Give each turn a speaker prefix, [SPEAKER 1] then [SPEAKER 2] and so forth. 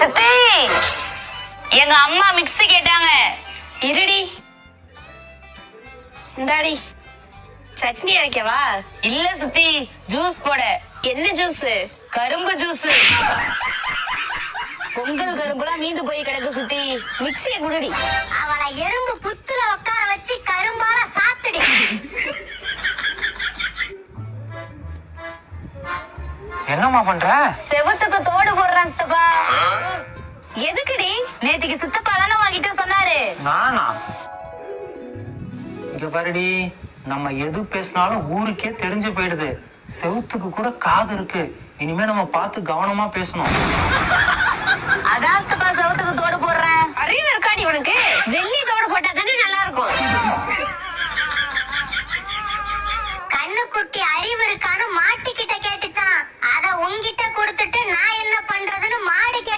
[SPEAKER 1] சித்தி, எங்க அம்மா மிக்ஸி கேட்டாங்க. இருடி, இந்தாடி. சட்னி அரைக்கவா? இல்ல சித்தி, ஜூஸ் போட. என்ன ஜூஸ்? கரும்பு ஜூஸ். பொங்கல் கரும்புலாம் மீண்டு போய் கிடக்கு சித்தி. மிக்ஸியை குடுடி.
[SPEAKER 2] அவளை எறும்பு புத்துல உட்கார வச்சு கரும்பால சாத்துடி.
[SPEAKER 3] என்னம்மா பண்ற?
[SPEAKER 1] செவத்துக்கு தோடு போடுறான் சித்தப்பா. எதுக்குடி? நேத்திக்கு சித்தப்பா தானே வாங்கிட்டு சொன்னாரு.
[SPEAKER 3] நானா? இங்க பாருடி, நம்ம எது பேசினாலும் ஊருக்கே தெரிஞ்சு போயிடுது. செவுத்துக்கு கூட காது இருக்கு. இனிமே நம்ம பார்த்து கவனமா பேசணும்.